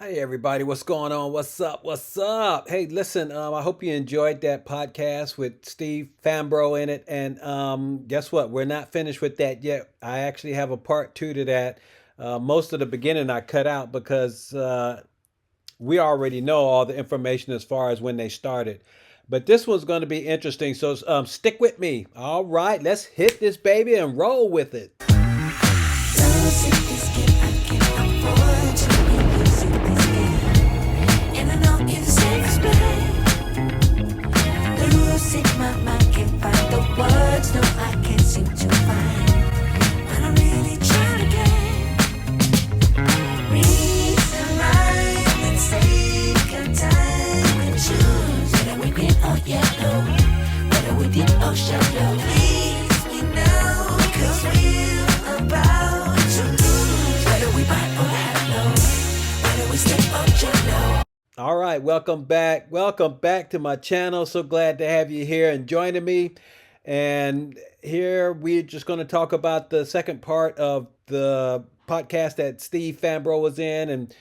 Hey everybody, what's going on? What's up? What's up? Hey, listen, I hope you enjoyed that podcast with Steve Fambro in it. And guess what? We're not finished with that yet. I actually have a part two to that. Most of the beginning I cut out because we already know all the information as far as when they started. But this one's going to be interesting, so stick with me. All right, let's hit this baby and roll with it. My mind can't find the words, no, I can't seem to find. I don't really try to get reason, right? Let's take our time and choose whether we green or yellow, whether we deep or shallow. Please, we know, cause we're about to lose, whether we buy or hello, whether we step or jello. All right, welcome back. Welcome back to my channel. So glad to have you here and joining me. And here we're just going to talk about the second part of the podcast that Steve Fambro was in, and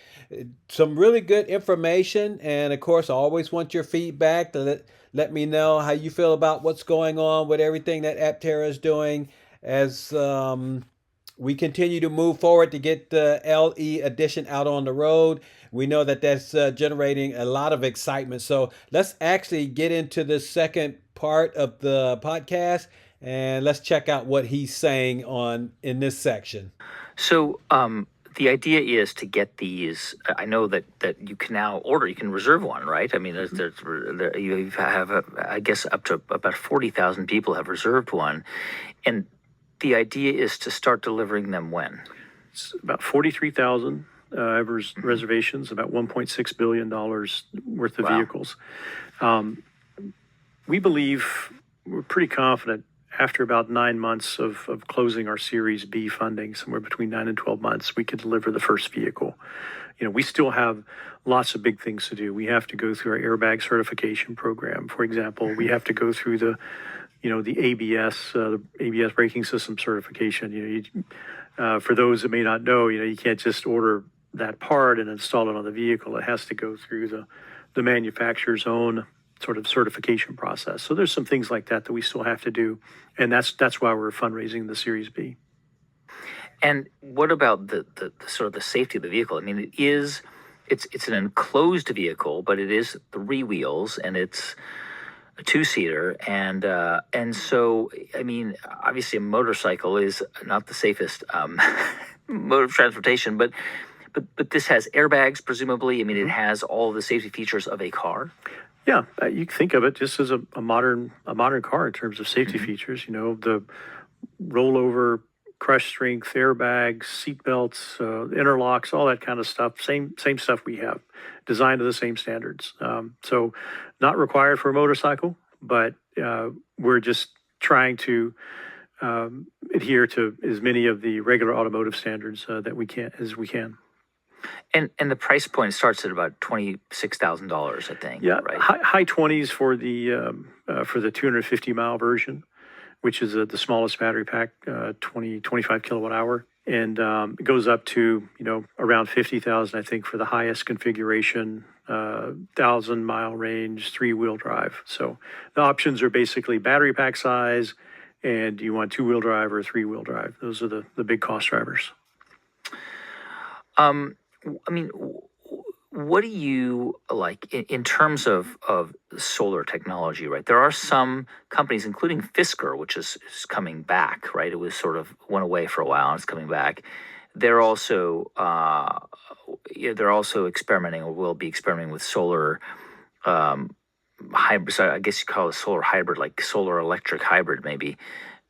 some really good information. And of course, I always want your feedback to let me know how you feel about what's going on with everything that Aptera is doing as we continue to move forward to get the LE edition out on the road. We know that that's generating a lot of excitement. So let's actually get into the second part of the podcast and let's check out what he's saying on in this section. So the idea is to get these. I know that you can now order. You can reserve one, right? I mean, you have, I guess, up to about 40,000 people have reserved one, and the idea is to start delivering them when? It's about 43,000 reservations, about $1.6 billion worth of vehicles. We believe, we're pretty confident, after about 9 months of closing our Series B funding, somewhere between 9 and 12 months, we could deliver the first vehicle. You know, we still have lots of big things to do. We have to go through our airbag certification program, for example. We have to go through the ABS braking system certification. For those that may not know, you can't just order that part and install it on the vehicle. It has to go through the manufacturer's own sort of certification process. So there's some things like that we still have to do, and that's why we're fundraising the Series B. And what about the sort of the safety of the vehicle? I mean, it's an enclosed vehicle, but it is 3 wheels and it's a 2-seater, and so I mean, obviously a motorcycle is not the safest mode of transportation, but this has airbags, presumably. I mean, it has all the safety features of a car. Yeah, you can think of it just as a modern car in terms of safety features. The rollover, crush strength, airbags, seat belts, interlocks, all that kind of stuff. Same stuff we have, designed to the same standards. So not required for a motorcycle, but we're just trying to adhere to as many of the regular automotive standards that we can. And the price point starts at about $26,000, I think. Yeah, right. High 20s for the 250 mile version, which is the smallest battery pack, 25 kilowatt hour, and it goes up to around 50,000, I think, for the highest configuration, 1,000-mile range, 3-wheel drive. So the options are basically battery pack size, and do you want 2-wheel drive or 3-wheel drive? Those are the big cost drivers. I mean, what do you like in terms of solar technology, right? There are some companies, including Fisker, which is coming back, right? It was sort of went away for a while and it's coming back. They're also experimenting, or will be experimenting with solar hybrid. So I guess you call it solar hybrid, like solar electric hybrid, maybe.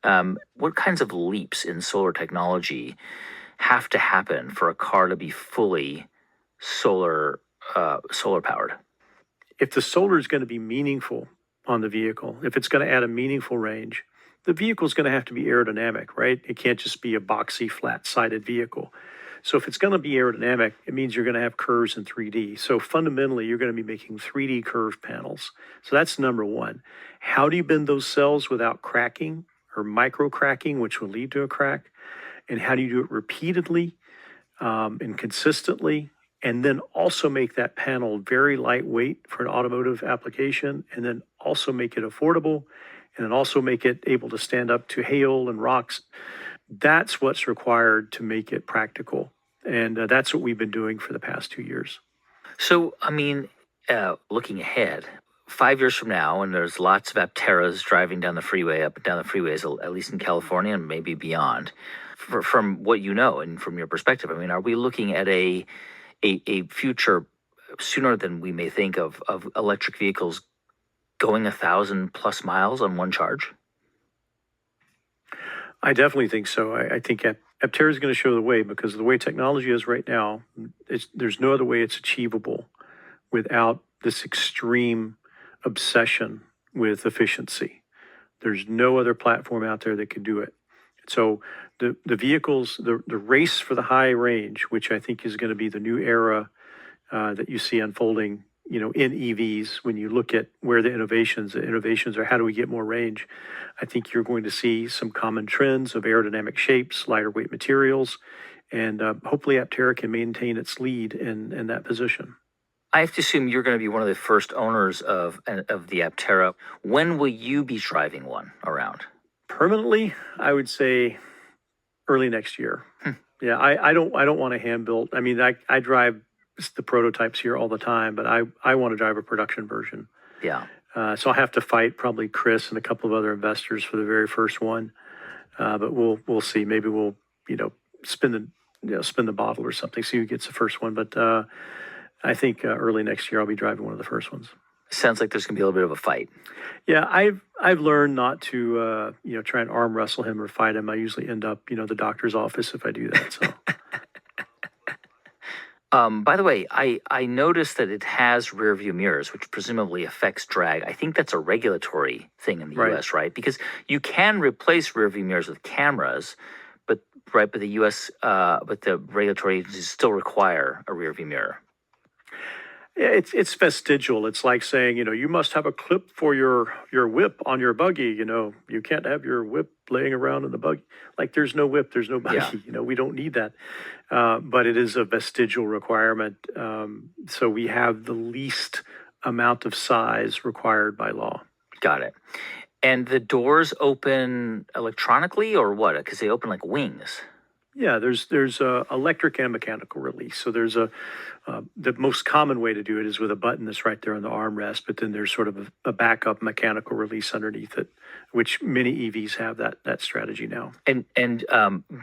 What kinds of leaps in solar technology have to happen for a car to be fully solar powered? If the solar is going to be meaningful on the vehicle, if it's going to add a meaningful range, the vehicle is going to have to be aerodynamic, right? It can't just be a boxy, flat-sided vehicle. So if it's going to be aerodynamic, it means you're going to have curves in 3D. So fundamentally, you're going to be making 3D curved panels. So that's number one. How do you bend those cells without cracking or micro cracking, which will lead to a crack? And how do you do it repeatedly and consistently and then also make that panel very lightweight for an automotive application, and then also make it affordable, and then also make it able to stand up to hail and rocks. That's what's required to make it practical. And that's what we've been doing for the past 2 years. So, I mean, looking ahead, 5 years from now, and there's lots of Apteras driving down the freeway, up and down the freeways, at least in California and maybe beyond. From what you know and from your perspective, I mean, are we looking at a future sooner than we may think of electric vehicles going 1,000+ miles on one charge? I definitely think so. I think Aptera is going to show the way, because the way technology is right now, there's no other way it's achievable without this extreme obsession with efficiency. There's no other platform out there that can do it. So the vehicles, the race for the high range, which I think is going to be the new era that you see unfolding, in EVs. When you look at where the innovations are, how do we get more range? I think you're going to see some common trends of aerodynamic shapes, lighter weight materials, and hopefully Aptera can maintain its lead in that position. I have to assume you're going to be one of the first owners of the Aptera. When will you be driving one around? Permanently, I would say early next year. Yeah, I don't want a hand built. I mean, I drive the prototypes here all the time, but I want to drive a production version. Yeah. So I'll have to fight probably Chris and a couple of other investors for the very first one. But we'll see. Maybe we'll spin the bottle or something. See who gets the first one. But I think early next year I'll be driving one of the first ones. Sounds like there's going to be a little bit of a fight. Yeah, I've learned not to try and arm wrestle him or fight him. I usually end up the doctor's office if I do that. So. By the way, I noticed that it has rear view mirrors, which presumably affects drag. I think that's a regulatory thing in the Right. U.S., right? Because you can replace rear view mirrors with cameras, but the U.S. But the regulatory agencies still require a rear view mirror. Yeah, it's vestigial. It's like saying, you must have a clip for your whip on your buggy. You can't have your whip laying around in the buggy. Like there's no whip, there's no buggy. Yeah. We don't need that. But it is a vestigial requirement. So we have the least amount of size required by law. Got it. And the doors open electronically or what? Because they open like wings. Yeah, there's electric and mechanical release. So there's the most common way to do it is with a button that's right there on the armrest, but then there's sort of a backup mechanical release underneath it, which many EVs have that strategy now. And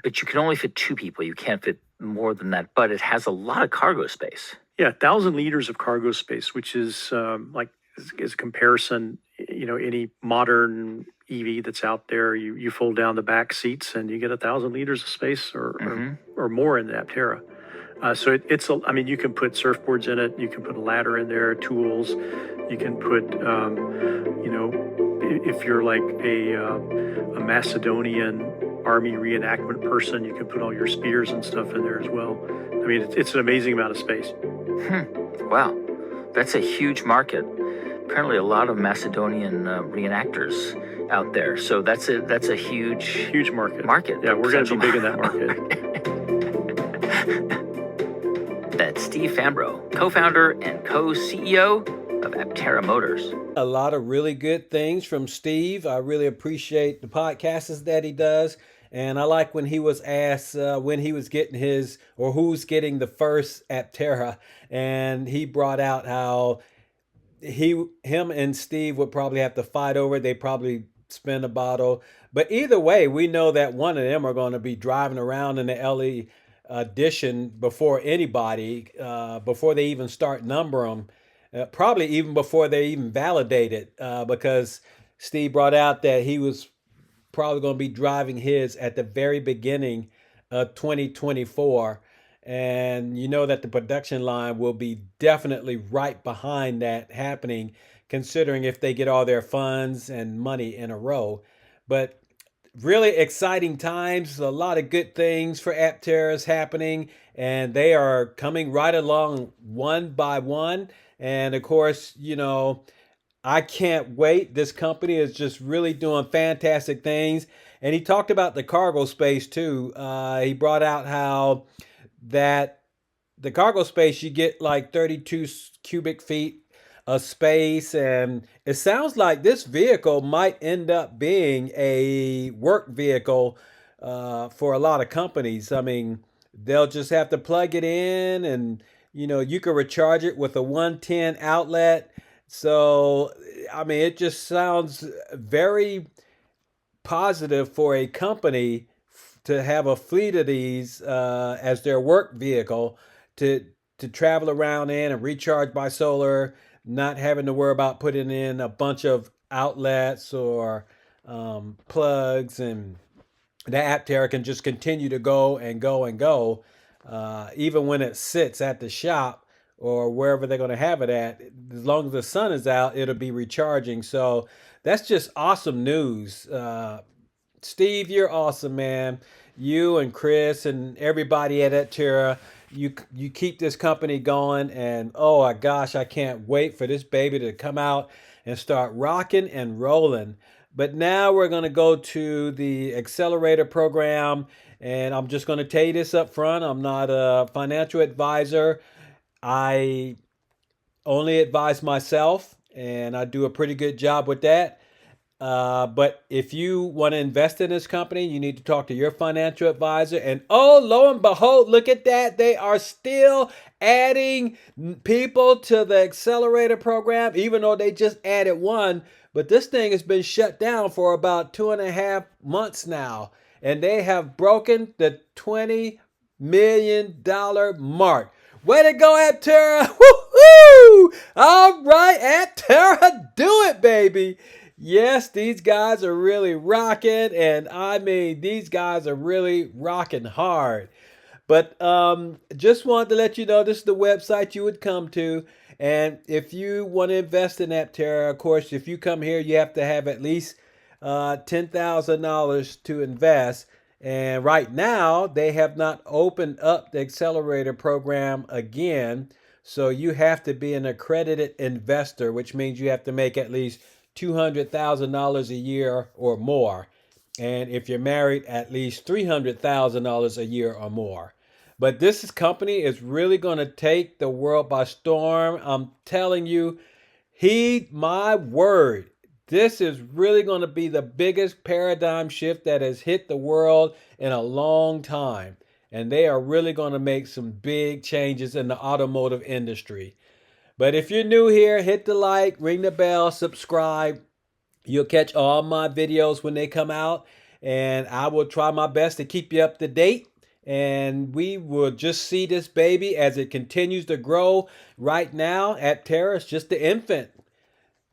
but you can only fit two people. You can't fit more than that. But it has a lot of cargo space. Yeah, 1,000 liters of cargo space, which is as a comparison, any modern EV that's out there, you fold down the back seats and you get 1,000 liters of space or more in the Aptera. So you can put surfboards in it, you can put a ladder in there, tools, you can put, if you're like a Macedonian army reenactment person, you can put all your spears and stuff in there as well. I mean, it's an amazing amount of space. Wow, that's a huge market. Apparently, a lot of Macedonian reenactors out there. So that's a huge market. Yeah, we're going to be big in that market. That's Steve Fambro, co-founder and co-CEO of Aptera Motors. A lot of really good things from Steve. I really appreciate the podcasts that he does. And I like when he was asked when he was getting his, or who's getting the first Aptera. And he brought out how him and Steve would probably have to fight over it. They probably spin a bottle. But either way, we know that one of them are going to be driving around in the LE edition before anybody, before they even start number them. Probably even before they even validate it, because Steve brought out that he was probably going to be driving his at the very beginning of 2024. And you know that the production line will be definitely right behind that happening, considering if they get all their funds and money in a row. But really exciting times, a lot of good things for Apteras happening, and they are coming right along one by one. And of course, I can't wait. This company is just really doing fantastic things. And he talked about the cargo space too. He brought out how that the cargo space, you get like 32 cubic feet of space. And it sounds like this vehicle might end up being a work vehicle for a lot of companies. I mean, they'll just have to plug it in, and you can recharge it with a 110 outlet. So, I mean, it just sounds very positive for a company to have a fleet of these as their work vehicle to travel around in and recharge by solar, not having to worry about putting in a bunch of outlets or plugs, and the Aptera can just continue to go and go and go, even when it sits at the shop or wherever they're going to have it at. As long as the sun is out, it'll be recharging. So that's just awesome news. Steve, you're awesome, man. You and Chris and everybody at Aptera, you keep this company going, and oh my gosh, I can't wait for this baby to come out and start rocking and rolling. But now we're going to go to the accelerator program, and I'm just going to tell you this up front. I'm not a financial advisor. I only advise myself, and I do a pretty good job with that. But if you want to invest in this company, you need to talk to your financial advisor. And oh, lo and behold, look at that. They are still adding people to the accelerator program, even though they just added one. But this thing has been shut down for about 2.5 months now. And they have broken the $20 million mark. Way to go, Aptera! Woo-hoo! All right, Aptera, do it, baby. Yes, these guys are really rocking, and I mean, these guys are really rocking hard. But just wanted to let you know this is the website you would come to. And if you want to invest in Aptera, of course, if you come here, you have to have at least $10,000 to invest. And right now, they have not opened up the accelerator program again. So you have to be an accredited investor, which means you have to make at least $200,000 a year or more. And if you're married, at least $300,000 a year or more. But this company is really going to take the world by storm. I'm telling you, heed my word. This is really going to be the biggest paradigm shift that has hit the world in a long time. And they are really going to make some big changes in the automotive industry. But if you're new here, hit the like, ring the bell, subscribe. You'll catch all my videos when they come out. And I will try my best to keep you up to date. And we will just see this baby as it continues to grow. Right now, Aptera is just the infant.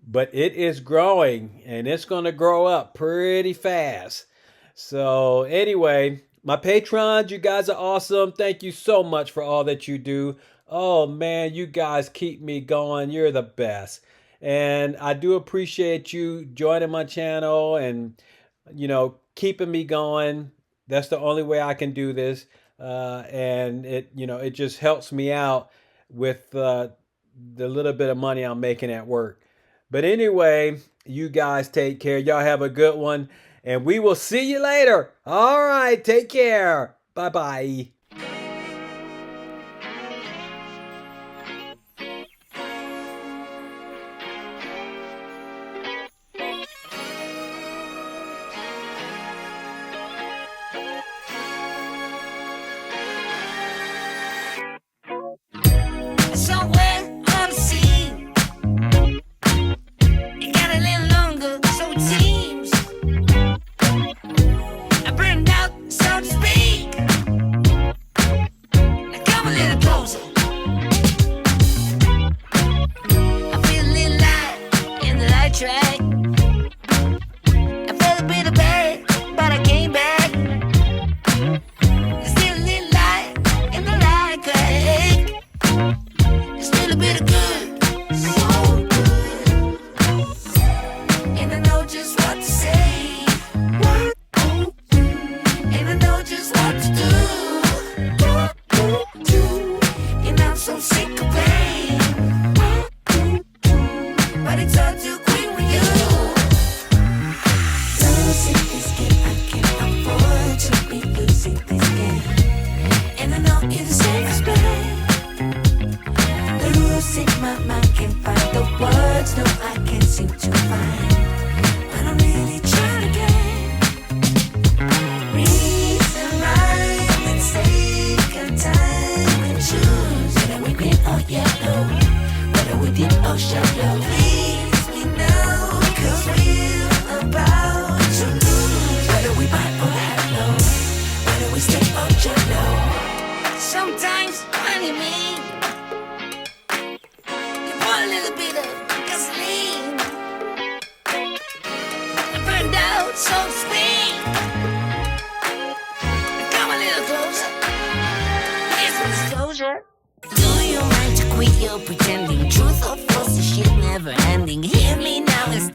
But it is growing, and it's going to grow up pretty fast. So anyway, my patrons, you guys are awesome. Thank you so much for all that you do. Oh man, you guys keep me going. You're the best. And I do appreciate you joining my channel and, keeping me going. That's the only way I can do this. And it just helps me out with the little bit of money I'm making at work. But anyway, you guys take care. Y'all have a good one. And we will see you later. All right, take care. Bye-bye. Somewhere on the scene, it got a little longer, so it seems. I burned out, so to speak. Now come a little closer. I feel a little light in the light track. I felt a bit of bad, but I came back. There's still a little light in the light crack. There's still a bit of good, so good. And I know just what to say. And I know just what to do. And I'm so sick of pain. But it's all too quick with you. Losing this game, I can't afford to be losing this game. And I know you're the same as me. see my mind can't find the words. No, I can't seem to find. But I'm really trying to get reason right. Let's take a time and choose whether we green or yellow, whether we deep or shallow. Please, we know, 'cause we're about to lose. Whether we buy or hello, whether we stay or jello. Sometimes, honey, me, you pour a little bit of gasoline. I burned out, so to speak. Come a little closer. Here's some disclosure. Do you mind to quit your pretending? Truth or false, the shit never ending. Hear me now.